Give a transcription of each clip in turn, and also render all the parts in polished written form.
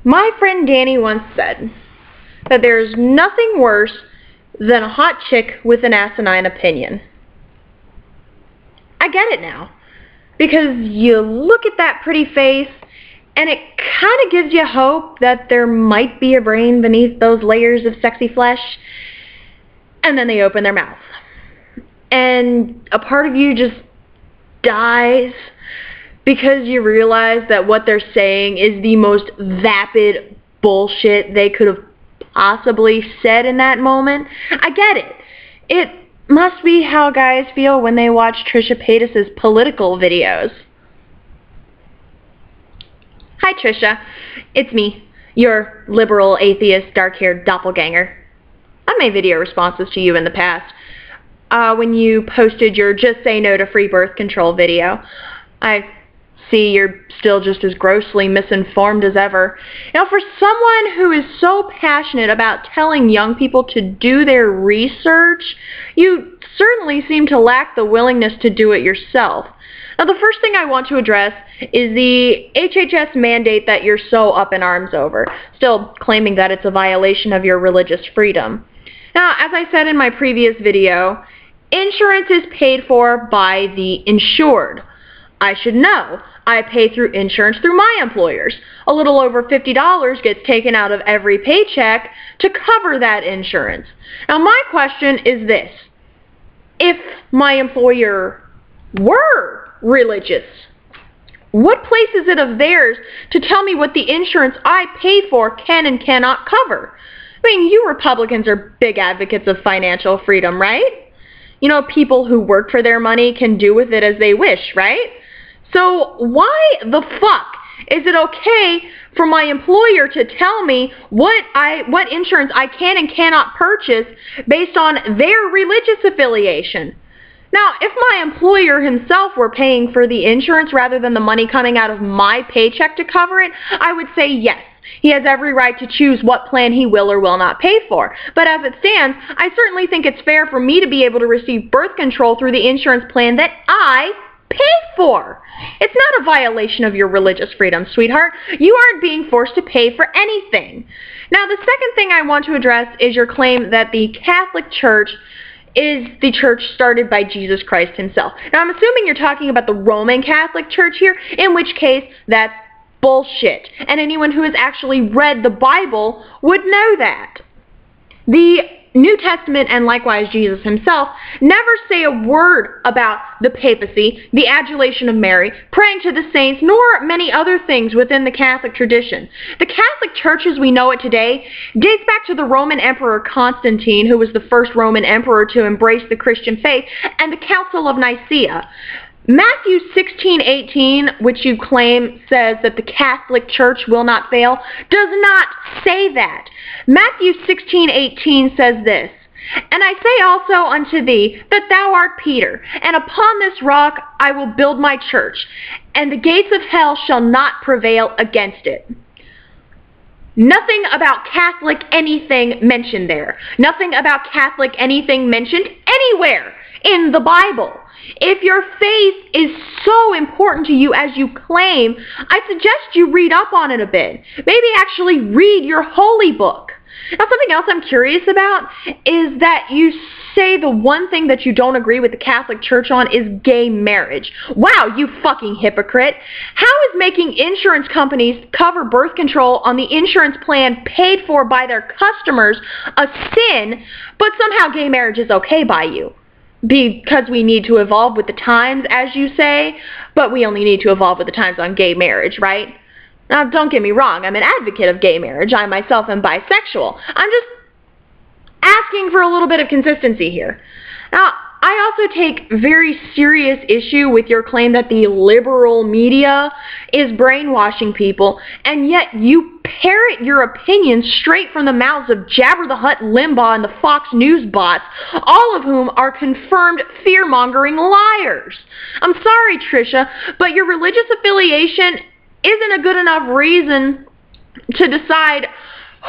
My friend Danny once said that there's nothing worse than a hot chick with an asinine opinion. I get it now, because you look at that pretty face and it kind of gives you hope that there might be a brain beneath those layers of sexy flesh, and then they open their mouth and a part of you just dies because you realize that what they're saying is the most vapid bullshit they could have possibly said in that moment. I get it. It must be how guys feel when they watch Trisha Paytas's political videos. Hi Trisha, it's me, your liberal, atheist, dark-haired doppelganger. I've made video responses to you in the past. When you posted your Just Say No to Free Birth Control video. I see you're still just as grossly misinformed as ever. Now, for someone who is so passionate about telling young people to do their research, you certainly seem to lack the willingness to do it yourself. Now, the first thing I want to address is the HHS mandate that you're so up in arms over, still claiming that it's a violation of your religious freedom. Now, as I said in my previous video, insurance is paid for by the insured. I should know. I pay through insurance through my employers. A little over $50 gets taken out of every paycheck to cover that insurance. Now my question is this. If my employer were religious, what place is it of theirs to tell me what the insurance I pay for can and cannot cover? I mean, you Republicans are big advocates of financial freedom, right? You know, people who work for their money can do with it as they wish, right? So why the fuck is it okay for my employer to tell me what insurance I can and cannot purchase based on their religious affiliation? Now, if my employer himself were paying for the insurance rather than the money coming out of my paycheck to cover it, I would say yes. He has every right to choose what plan he will or will not pay for. But as it stands, I certainly think it's fair for me to be able to receive birth control through the insurance plan that I pay for. It's not a violation of your religious freedom, sweetheart. You aren't being forced to pay for anything. Now, the second thing I want to address is your claim that the Catholic Church is the church started by Jesus Christ himself. Now, I'm assuming you're talking about the Roman Catholic Church here, in which case that's bullshit. And anyone who has actually read the Bible would know that. The New Testament, and likewise Jesus himself, never say a word about the papacy, the adulation of Mary, praying to the saints, nor many other things within the Catholic tradition. The Catholic Church as we know it today dates back to the Roman Emperor Constantine, who was the first Roman emperor to embrace the Christian faith, and the Council of Nicaea. Matthew 16:18, which you claim says that the Catholic Church will not fail, does not say that. Matthew 16:18 says this, "And I say also unto thee that thou art Peter, and upon this rock I will build my church, and the gates of hell shall not prevail against it." Nothing about Catholic anything mentioned there. Nothing about Catholic anything mentioned anywhere in the Bible. If your faith is so important to you as you claim, I suggest you read up on it a bit. Maybe actually read your holy book. Now, something else I'm curious about is that you say the one thing that you don't agree with the Catholic Church on is gay marriage. Wow, you fucking hypocrite. How is making insurance companies cover birth control on the insurance plan paid for by their customers a sin, but somehow gay marriage is okay by you? Because we need to evolve with the times, as you say, but we only need to evolve with the times on gay marriage, right? Now, don't get me wrong, I'm an advocate of gay marriage. I myself am bisexual. I'm just asking for a little bit of consistency here. Now, I also take very serious issue with your claim that the liberal media is brainwashing people, and yet you parrot your opinions straight from the mouths of Jabber the Hutt, Limbaugh, and the Fox News bots, all of whom are confirmed fear-mongering liars. I'm sorry, Trisha, but your religious affiliation isn't a good enough reason to decide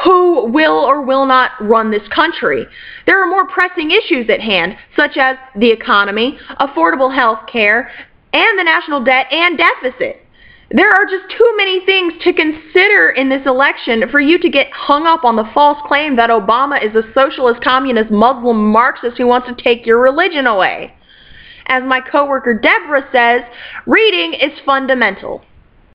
who will or will not run this country. There are more pressing issues at hand, such as the economy, affordable health care, and the national debt and deficit. There are just too many things to consider in this election for you to get hung up on the false claim that Obama is a socialist, communist, Muslim, Marxist who wants to take your religion away. As my coworker Deborah says, reading is fundamental.